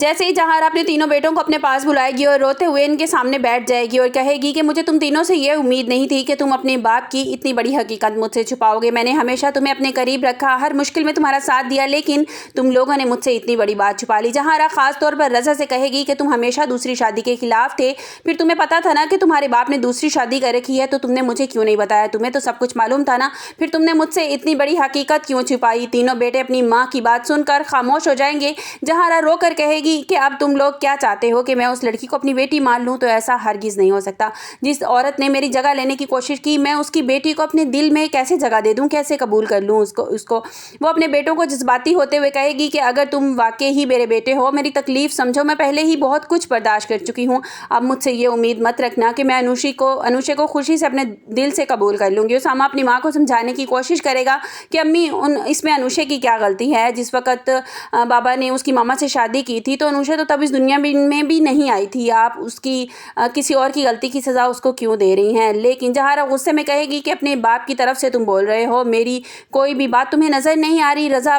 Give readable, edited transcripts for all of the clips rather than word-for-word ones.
जैसे ही जहां अपने तीनों बेटों को अपने पास बुलाएगी और रोते हुए इनके सामने बैठ जाएगी और कहेगी कि मुझे तुम तीनों से ये उम्मीद नहीं थी कि तुम अपने बाप की इतनी बड़ी हकीकत मुझसे छुपाओगे। मैंने हमेशा तुम्हें अपने करीब रखा, हर मुश्किल में तुम्हारा साथ दिया, लेकिन तुम लोगों ने मुझसे इतनी बड़ी बात छुपा ली। जहां खास तौर पर रज़ा से कहेगी कि तुम हमेशा दूसरी शादी के खिलाफ थे, फिर तुम्हें पता था ना कि तुम्हारे बाप ने दूसरी शादी कर रखी है, तो तुमने मुझे क्यों नहीं बताया? तुम्हें तो सब कुछ मालूम था ना, फिर तुमने मुझसे इतनी बड़ी हकीकत क्यों छुपाई? तीनों बेटे अपनी माँ की बात सुनकर खामोश हो जाएंगे। जहां रोकर कहेगी कि अब तुम लोग क्या चाहते हो कि मैं उस लड़की को अपनी बेटी मान लूं? तो ऐसा हरगिज़ नहीं हो सकता। जिस औरत ने मेरी जगह लेने की कोशिश की, मैं उसकी बेटी को अपने दिल में कैसे जगह दे दूं, कैसे कबूल कर लूं उसको। वो अपने बेटों को जज्बाती होते हुए कहेगी कि अगर तुम वाकई ही मेरे बेटे हो, मेरी तकलीफ समझो, मैं पहले ही बहुत कुछ बर्दाश्त कर चुकी हूँ। अब मुझसे ये उम्मीद मत रखना कि मैं अनुषे को खुशी से अपने दिल से कबूल कर लूँगी। उसामा अपनी माँ को समझाने की कोशिश करेगा कि अम्मी इसमें अनुषे की क्या गलती है। जिस वक्त बाबा ने उसकी मामा से शादी की थी, तो अनुषा तो तब इस दुनिया में भी नहीं आई थी। आप उसकी किसी और की गलती की सज़ा उसको क्यों दे रही हैं? लेकिन जहारा गुस्से में कहेगी कि अपने बाप की तरफ से तुम बोल रहे हो, मेरी कोई भी बात तुम्हें नज़र नहीं आ रही। रज़ा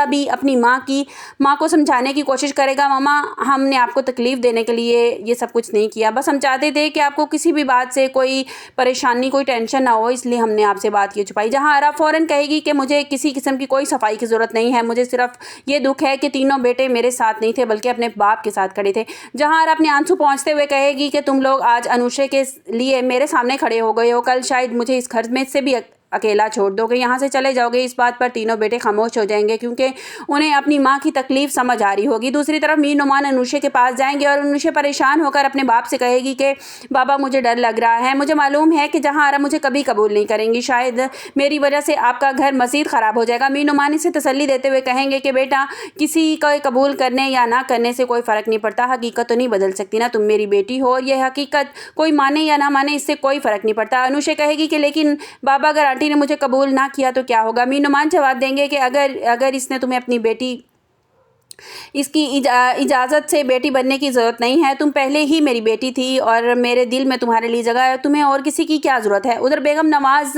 भी अपनी माँ को समझाने की कोशिश करेगा, मामा हमने आपको तकलीफ़ देने के लिए ये सब कुछ नहीं किया, बस हम चाहते थे कि आपको किसी भी बात से कोई परेशानी, कोई टेंशन ना हो, इसलिए हमने आपसे बात ये छुपाई। जहाँ आरा फ़ौरन कहेगी कि मुझे किसी किस्म की कोई सफाई की ज़रूरत नहीं है, मुझे सिर्फ ये दुख है कि तीनों बेटे मेरे साथ नहीं थे बल्कि अपने बाप के साथ खड़े थे। जहाँ आरा अपने आंसू पहुँचते हुए कहेगी कि तुम लोग आज अनुषे के लिए मेरे सामने खड़े हो गए हो, कल शायद मुझे इस घर में से भी अकेला छोड़ दोगे, यहाँ से चले जाओगे। इस बात पर तीनों बेटे खामोश हो जाएंगे क्योंकि उन्हें अपनी माँ की तकलीफ समझ आ रही होगी। दूसरी तरफ मीर नुमान अनुषे के पास जाएंगे और अनुषे परेशान होकर अपने बाप से कहेगी कि बाबा मुझे डर लग रहा है, मुझे मालूम है कि जहाँ आरा मुझे कभी कबूल नहीं करेंगी, शायद मेरी वजह से आपका घर मज़ीद ख़राब हो जाएगा। मीर नुमान इसे तसल्ली देते हुए कहेंगे कि बेटा किसी का कबूल करने या ना करने से कोई फ़र्क नहीं पड़ता, हकीकत तो नहीं बदल सकती ना, तुम मेरी बेटी हो और यह हकीकत कोई माने या ना माने इससे कोई फ़र्क नहीं पड़ता। अनुषे कहेगी कि लेकिन बाबा अगर आंटी ने मुझे कबूल ना किया तो क्या होगा? मीर नुमान जवाब देंगे कि अगर इसने तुम्हें अपनी बेटी इसकी इजाज़त से बेटी बनने की ज़रूरत नहीं है, तुम पहले ही मेरी बेटी थी और मेरे दिल में तुम्हारे लिए जगह है, तुम्हें और किसी की क्या ज़रूरत है। उधर बेगम नवाज़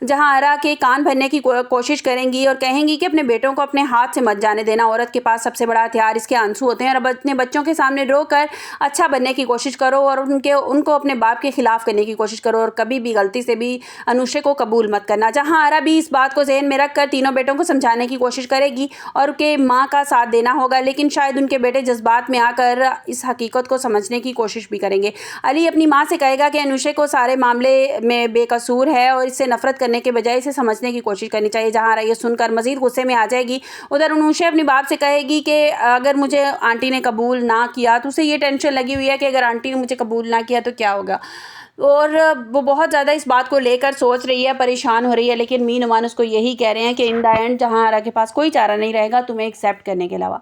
जहां आरा के कान भरने की कोशिश करेंगी और कहेंगी कि अपने बेटों को अपने हाथ से मत जाने देना, औरत के पास सबसे बड़ा हथियार इसके आंसू होते हैं और अपने बच्चों के सामने रोकर अच्छा बनने की कोशिश करो और उनको अपने बाप के खिलाफ करने की कोशिश करो और कभी भी गलती से भी अनुषे को कबूल मत करना। जहाँ आरा भी इस बात को जहन में रख कर तीनों बेटों को समझाने की कोशिश करेगी और उनके माँ का साथ देना होगा, लेकिन शायद उनके बेटे जज्बात में आकर इस हकीकत को समझने की कोशिश भी करेंगे। अली अपनी माँ से कहेगा कि अनुषे को सारे मामले में बेकसूर है और इससे नफरत करने के बजाय इसे समझने की कोशिश करनी चाहिए। जहाँ ये सुनकर मजीद गुस्से में आ जाएगी। उधर अनुषे अपने बाप से कहेगी कि अगर मुझे आंटी ने कबूल ना किया तो उसे ये टेंशन लगी हुई है कि अगर आंटी ने मुझे कबूल ना किया तो क्या होगा, और वो बहुत ज़्यादा इस बात को लेकर सोच रही है, परेशान हो रही है। लेकिन मीर नुमान उसको यही कह रहे हैं कि इन द एंड जहाँ आरा के पास कोई चारा नहीं रहेगा तुम्हें एक्सेप्ट करने के अलावा।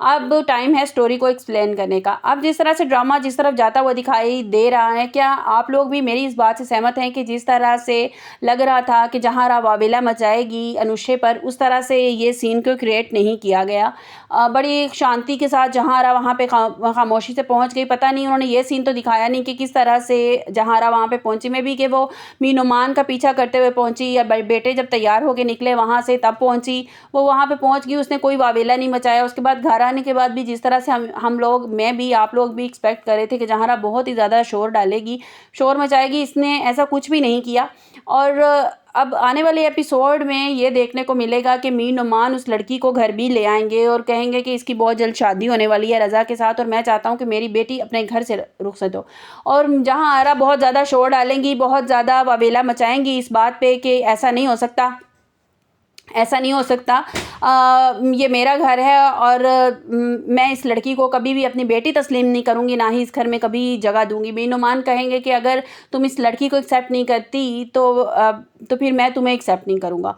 अब टाइम है स्टोरी को एक्सप्लेन करने का। अब जिस तरह से ड्रामा जिस तरफ जाता हुआ दिखाई दे रहा है, क्या आप लोग भी मेरी इस बात से सहमत हैं कि जिस तरह से लग रहा था कि जहाँ आरा वावेला मचाएगी अनुषे पर, उस तरह से ये सीन को क्रिएट नहीं किया गया। बड़ी शांति के साथ जहाँ आरा वहाँ पे खामोशी से पहुँच गई। पता नहीं उन्होंने ये सीन तो दिखाया नहीं कि किस तरह से जहाँ आरा वहाँ पे पहुंची, में भी कि वो मीर नुमान का पीछा करते हुए पहुंची या बेटे जब तैयार होके निकले वहाँ से तब पहुंची। वो वहाँ पे पहुंच गई, उसने कोई वावेला नहीं मचाया। उसके बाद घर आने के बाद भी जिस तरह से हम लोग, मैं भी, आप लोग भी एक्सपेक्ट कर रहे थे कि जहाँ आरा बहुत ही ज़्यादा शोर डालेगी, शोर मचाएगी, इसने ऐसा कुछ भी नहीं किया। और अब आने वाले एपिसोड में ये देखने को मिलेगा कि मीर नुमान उस लड़की को घर भी ले आएंगे और कहेंगे कि इसकी बहुत जल्द शादी होने वाली है रज़ा के साथ और मैं चाहता हूँ कि मेरी बेटी अपने घर से रुखसत हो। और जहाँ आरा बहुत ज़्यादा शोर डालेंगी, बहुत ज़्यादा वावेला मचाएंगी इस बात पे कि ऐसा नहीं हो सकता, ऐसा नहीं हो सकता, ये मेरा घर है और मैं इस लड़की को कभी भी अपनी बेटी तस्लीम नहीं करूँगी, ना ही इस घर में कभी जगह दूंगी। मीर नुमान कहेंगे कि अगर तुम इस लड़की को एक्सेप्ट नहीं करती तो फिर मैं तुम्हें एक्सेप्ट नहीं करूँगा।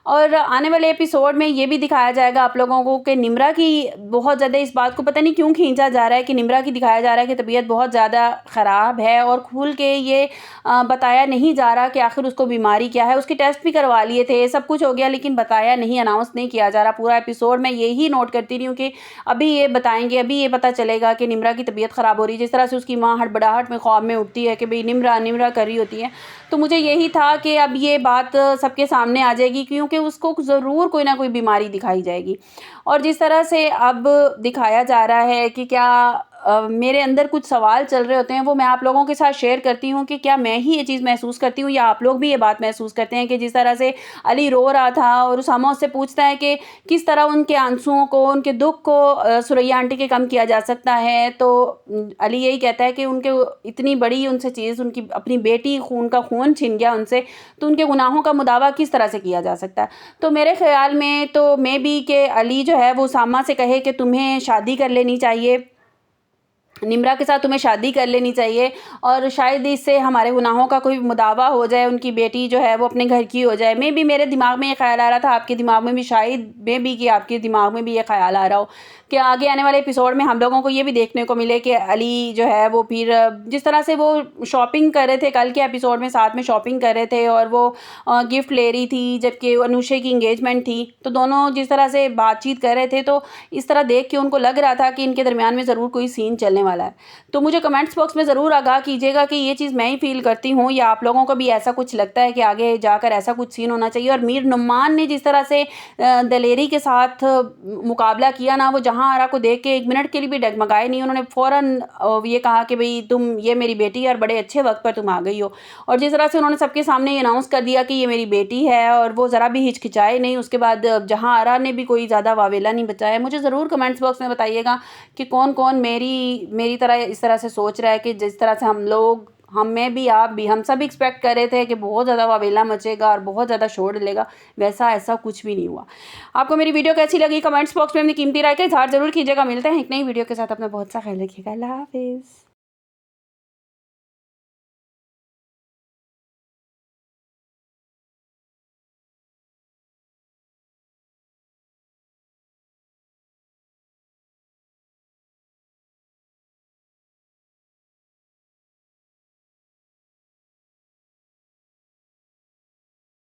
और आने वाले एपिसोड में ये भी दिखाया जाएगा आप लोगों को कि निम्रा की बहुत ज़्यादा, इस बात को पता नहीं क्यों खींचा जा रहा है कि निम्रा की दिखाया जा रहा है कि तबीयत बहुत ज़्यादा ख़राब है और खुल के ये बताया नहीं जा रहा कि आखिर उसको बीमारी क्या है। उसके टेस्ट भी करवा लिए थे, सब कुछ हो गया, लेकिन बताया नहीं, अनाउंस नहीं किया जा रहा। पूरा एपिसोड मैं यही नोट करती रही हूँ कि अभी ये बताएंगे, अभी ये पता चलेगा कि निम्रा की तबीयत ख़राब हो रही है। जिस तरह से उसकी माँ हड़बड़ाहट में ख्वाब में उठती है कि भाई निम्रा निम्रा कर रही होती है, तो मुझे यही था कि अब ये बात सबके सामने आ जाएगी क्योंकि कि उसको ज़रूर कोई ना कोई बीमारी दिखाई जाएगी। और जिस तरह से अब दिखाया जा रहा है कि क्या मेरे अंदर कुछ सवाल चल रहे होते हैं, वो मैं आप लोगों के साथ शेयर करती हूँ कि क्या मैं ही ये चीज़ महसूस करती हूँ या आप लोग भी ये बात महसूस करते हैं कि जिस तरह से अली रो रहा था और उसामा उससे पूछता है कि किस तरह उनके आंसुओं को, उनके दुःख को सुरैया आंटी के कम किया जा सकता है। तो अली यही कहता है कि उनके इतनी बड़ी उनसे चीज़, उनकी अपनी बेटी खून का खून छीन गया उनसे, तो उनके गुनाहों का मुदावा किस तरह से किया जा सकता है। तो मेरे ख़्याल में तो मे बी कि अली जो है वो उसामा से कहे कि तुम्हें शादी कर लेनी चाहिए, निम्रा के साथ तुम्हें शादी कर लेनी चाहिए और शायद इससे हमारे गुनाहों का कोई मुदावा हो जाए, उनकी बेटी जो है वो अपने घर की हो जाए। मे बी मेरे दिमाग में ये ख़्याल आ रहा था, आपके दिमाग में भी शायद, मे बी कि आपके दिमाग में भी ये ख़्याल आ रहा हो कि आगे आने वाले एपिसोड में हम लोगों को ये भी देखने को मिले कि अली जो है वो फिर जिस तरह से वो शॉपिंग कर रहे थे, कल के एपिसोड में साथ में शॉपिंग कर रहे थे और वो गिफ्ट ले रही थी जबकि अनुषा की इंगेजमेंट थी, तो दोनों जिस तरह से बातचीत कर रहे थे तो इस तरह देख के उनको लग रहा था कि इनके दरमियान में ज़रूर कोई सीन चलने वाला है। तो मुझे कमेंट्स बॉक्स में ज़रूर आगाह कीजिएगा कि ये चीज़ मैं ही फील करती हूँ या आप लोगों को भी ऐसा कुछ लगता है कि आगे जाकर ऐसा कुछ सीन होना चाहिए। और मीर नुमान ने जिस तरह से दलेरी के साथ मुकाबला किया ना, वो जहाँ आरा को देख के एक मिनट के लिए भी डगमगाए नहीं, उन्होंने फ़ौरन ये कहा कि भाई तुम, ये मेरी बेटी है और बड़े अच्छे वक्त पर तुम आ गई हो। और जिस तरह से उन्होंने सबके सामने ये अनाउंस कर दिया कि ये मेरी बेटी है और वो ज़रा भी हिचकिचाए नहीं, उसके बाद जहाँ आरा ने भी कोई ज़्यादा वावेला नहीं बचाया। मुझे ज़रूर कमेंट्स बॉक्स में बताइएगा कि कौन कौन मेरी तरह इस तरह से सोच रहा है कि जिस तरह से हम लोग, हम में भी, आप भी, हम सब एक्सपेक्ट कर रहे थे कि बहुत ज़्यादा वावेला मचेगा और बहुत ज़्यादा शोर डलेगा, वैसा ऐसा कुछ भी नहीं हुआ। आपको मेरी वीडियो कैसी लगी कमेंट्स बॉक्स में अपनी कीमती राय का इज़हार ज़रूर कीजिएगा। मिलते हैं एक नई वीडियो के साथ, अपना बहुत सा ख्याल रखिएगा। अल्लाह हाफिज़।